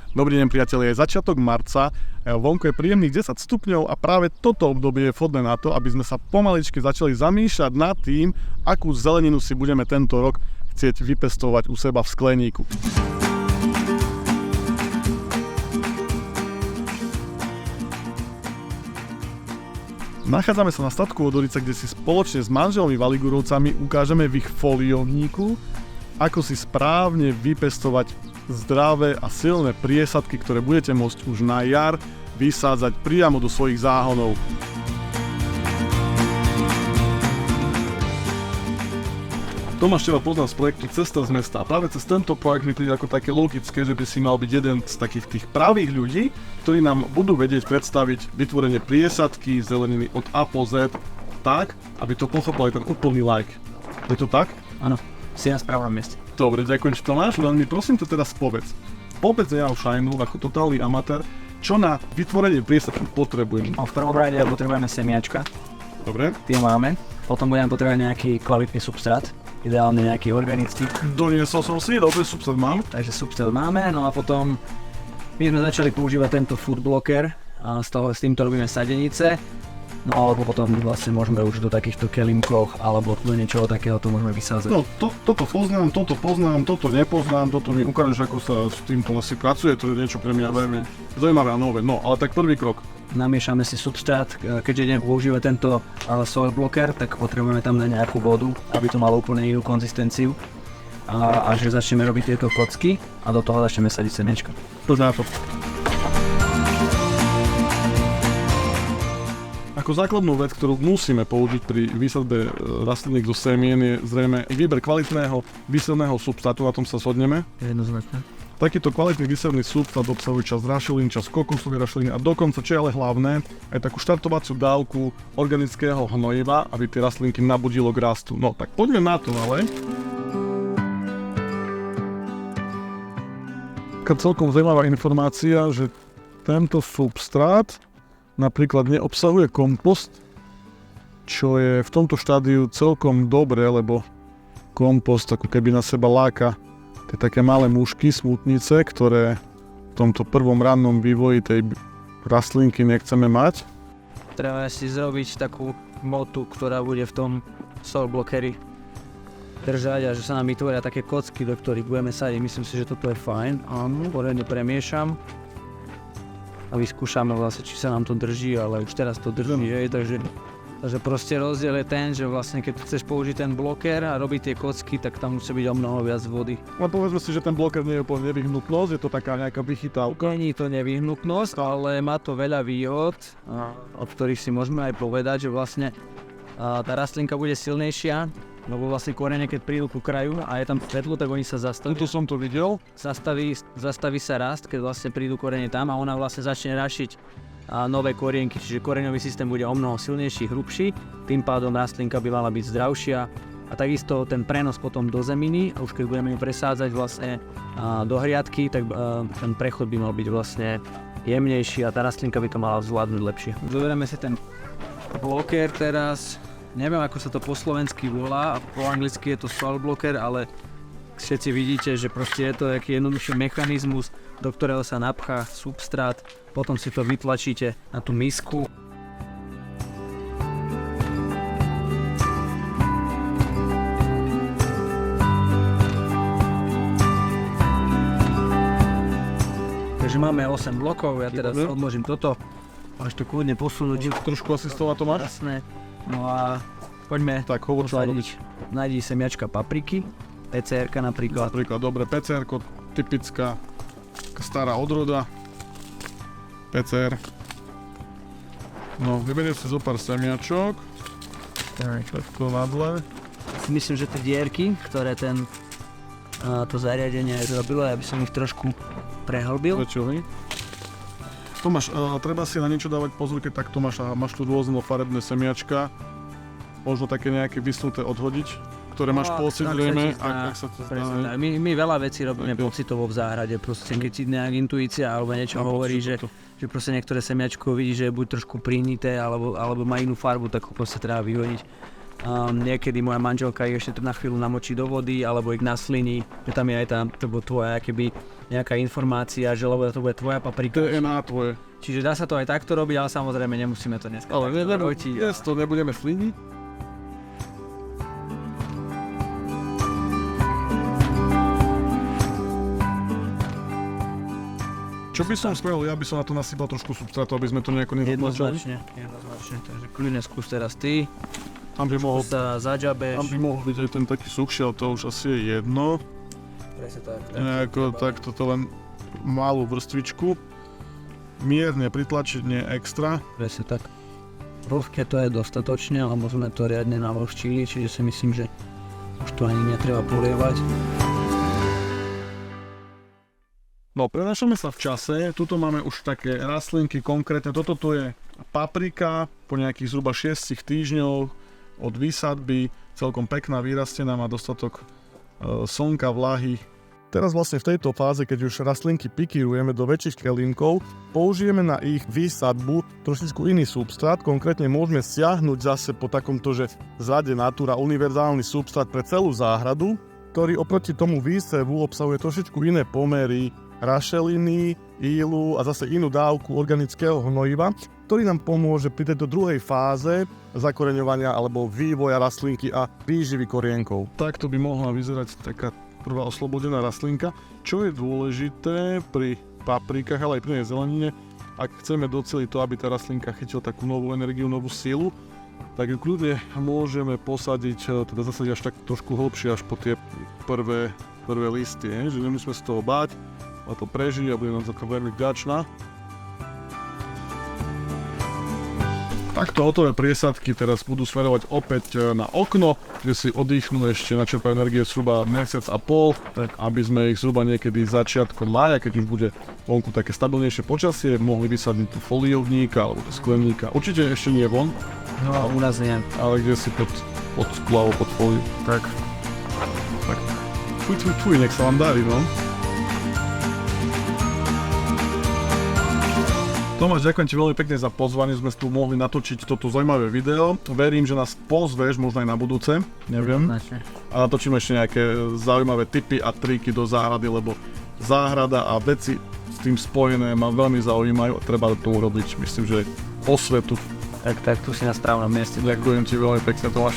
Dobrý deň priatelia, je začiatok marca, vonku je príjemných 10 stupňov a práve toto obdobie je vhodné na to, aby sme sa pomaličky začali zamýšľať nad tým, akú zeleninu si budeme tento rok chcieť vypestovať u seba v skleníku. Nachádzame sa na statku Vodorica, kde si spoločne s manželmi Valigurovcami ukážeme v ich foliovníku, ako si správne vypestovať zdravé a silné priesadky, ktoré budete môcť už na jar vysádzať priamo do svojich záhonov. Tomáš teba poznám z projektu Cesta z mesta a práve cez tento projekt mi príde ako také logické, že by si mal byť jeden z takých tých pravých ľudí, ktorí nám budú vedieť predstaviť vytvorenie priesadky zeleniny od A po Z tak, aby to pochopil aj ten úplný like. Je to tak? Áno, si na správnom mieste. Dobre, ďakujem, Tomáš, len mi prosím to teraz povedz. Povedz ja o Shinu ako totálny amatér, čo na vytvorenie priesadky potrebujem. V prvom rade potrebujeme semiačka. Dobre. Tie máme. Potom budeme potrebovať nejaký kvalitný substrát. Ideálne nejaký organický. Doniesol som si, dobre, substrát mám. Takže substrát máme, no a potom my sme začali používať tento food blocker a s týmto robíme sadenice. No alebo potom vlastne môžeme už do takýchto kelímkov alebo do niečoho takého to môžeme vysázať. No toto poznám, toto nepoznám, toto mi ukážeš, ako sa s týmto asi pracuje, to je niečo pre mňa veľmi zaujímavé a nové. No ale tak prvý krok. Namiešame si substrát, keďže ideme používať tento soil blocker, tak potrebujeme tam dať nejakú vodu, aby to malo úplne inú konzistenciu. A že začneme robiť tieto kocky a do toho začneme sadiť semiečka. To základ. Ako základnú vec, ktorú musíme použiť pri výsadbe rastlín zo semien, je zrejme výber kvalitného výsadného substrátu, na tom sa shodneme. Jednoznačne. Takýto kvalitný výsadný substrát obsahuje časť rašelín, časť kokosovej rašeliny a dokonca, čo je ale hlavné, aj takú štartovaciu dávku organického hnojiva, aby tie rastlinky nabudilo k rastu. No tak poďme na to ale. Taká celkom zaujímavá informácia, že tento substrát napríklad neobsahuje kompost, čo je v tomto štádiu celkom dobré, lebo kompost ako keby na seba láka tie také malé mušky, smutnice, ktoré v tomto prvom rannom vývoji tej rastlinky nechceme mať. Treba si zrobiť takú motu, ktorá bude v tom soil blockeri držať a že sa nám vytvoria také kocky, do ktorých budeme sadiť. Myslím si, že toto je fajn. Áno, poriadne premiešam a vyskúšame vlastne, či sa nám to drží, ale už teraz to drží, takže proste rozdiel je ten, že vlastne keď chceš použiť ten bloker a robiť tie kocky, tak tam musí byť o mnoho viac vody. Ale povedzme si, že ten bloker nie je úplne nevyhnutnosť, je to taká nejaká vychytávka. Nie je to nevyhnutnosť, ale má to veľa výhod, od ktorých si môžeme aj povedať, že vlastne tá rastlinka bude silnejšia, lebo vlastne korene, keď prídu ku kraju a je tam svetlo, tak oni sa zastavia. Tu som to videl. Zastaví sa rast, keď vlastne prídu korene tam a ona vlastne začne rašiť nové korienky, čiže koreňový systém bude o mnoho silnejší, hrubší, tým pádom rastlinka by mala byť zdravšia a takisto ten prenos potom do zeminy a už keď budeme ju presádzať vlastne do hriadky, tak ten prechod by mal byť vlastne jemnejší a tá rastlinka by to mala zvládnuť lepšie. Zoberieme si ten blocker teraz, neviem ako sa to po slovensky volá, po anglicky je to soil blocker, ale všetci vidíte, že proste je to taký jednoduchý mechanizmus, do ktorého sa napchá substrát, potom si to vytlačíte na tú misku. Takže máme 8 blokov, ja teraz odložím toto. Môžeš to kľudne posunúť. Trošku asistovať to máš? Jasné. No a poďme nájdi semiačka papriky. PCR-ka napríklad. Dobre, PCR-ko, typická stará odroda. PCR. No, vyberiem si zo pár semiačok. Takto na dle. Myslím, že tie dierky, ktoré to zariadenie zrobilo, ja by som ich trošku prehlbil. Začuhli. Tomáš, treba si na niečo dávať pozor, keď takto máš tu rôzne farebné semiačka. Možno také nejaké vysnuté odhodiť, ktoré máš pocit zrejme, ak sa to stane. My veľa vecí robíme pocitovo v záhrade, proste keď ti nejak intuícia alebo niečo hovorí, že proste niektoré semiačko vidí, že je buď trošku prinité alebo má inú farbu, tak ho proste treba vyhodiť. Niekedy moja manželka ich ešte na chvíľu namočí do vody alebo ich nasliní, že tam je aj tá tvoja keby nejaká informácia, že lebo to bude tvoja paprika. DNA tvoje. Čiže dá sa to aj takto robiť, ale samozrejme nemusíme to dneska Ale robiť. to nebudeme sliniť. Čo by som spravil? Ja by som na to nasypal trošku substrátu, aby sme to nejako nezatlačali. Jednoznačne. Takže kľudne skús teraz ty. Tam by mohol, Sa zaďabeš. tam by mohol byť aj ten taký suchší, ale to už asi je jedno. Presne tak. Nejako takto to len malú vrstvičku. Mierne pritlačiť, nie extra. Presne tak. Vlhké to je dostatočne, lebo sme to riadne navlhčili, čiže si myslím, že už to ani netreba polievať. No, prenášame sa v čase, tuto máme už také rastlinky konkrétne, toto tu je paprika, po nejakých zhruba 6 týždňov od výsadby, celkom pekná, vyrastená, má dostatok slnka, vlahy. Teraz vlastne v tejto fáze, keď už rastlinky pikírujeme do väčších kelímkov, použijeme na ich výsadbu trošičku iný substrát, konkrétne môžeme siahnuť zase po takomto, že zrade Natura univerzálny substrát pre celú záhradu, ktorý oproti tomu výsevu obsahuje trošičku iné pomery, rašeliny, ílu a zase inú dávku organického hnojiva, ktorý nám pomôže pri tejto druhej fáze zakoreňovania alebo vývoja rastlinky a výživy korienkov. Takto by mohla vyzerať taká prvá oslobodená rastlinka. Čo je dôležité pri paprikách, ale aj pri zelenine, ak chceme doceliť to, aby tá rastlinka chytila takú novú energiu, novú silu, tak ju kľudne môžeme posadiť, teda zasadiť až tak trošku hlbšie, až po tie prvé listy, že nemusíme z toho báť. A to prežiť a bude nám za to veľmi vďačná. Takto hotové priesadky teraz budú smerovať opäť na okno, kde si oddychnú ešte, načerpajú energie zhruba mesiac a pol, tak aby sme ich zhruba niekedy začiatkom mája, keď už bude vonku také stabilnejšie počasie, mohli vysadiť tu foliovníka alebo do skleníka. Určite ešte nie von. No, u nás nie. Ale kde si pod sklo alebo pod fóliu. Tak. Fuj, nech sa vám darí, no. Tomáš, ďakujem ti veľmi pekne za pozvanie, sme tu mohli natočiť toto zaujímavé video. Verím, že nás pozveš možno aj na budúce, neviem. A natočíme ešte nejaké zaujímavé tipy a triky do záhrady, lebo záhrada a veci s tým spojené ma veľmi zaujímajú a treba to urobiť, myslím, že osvetu. Tak tu si na správnom mieste. Ďakujem ti veľmi pekne, Tomáš.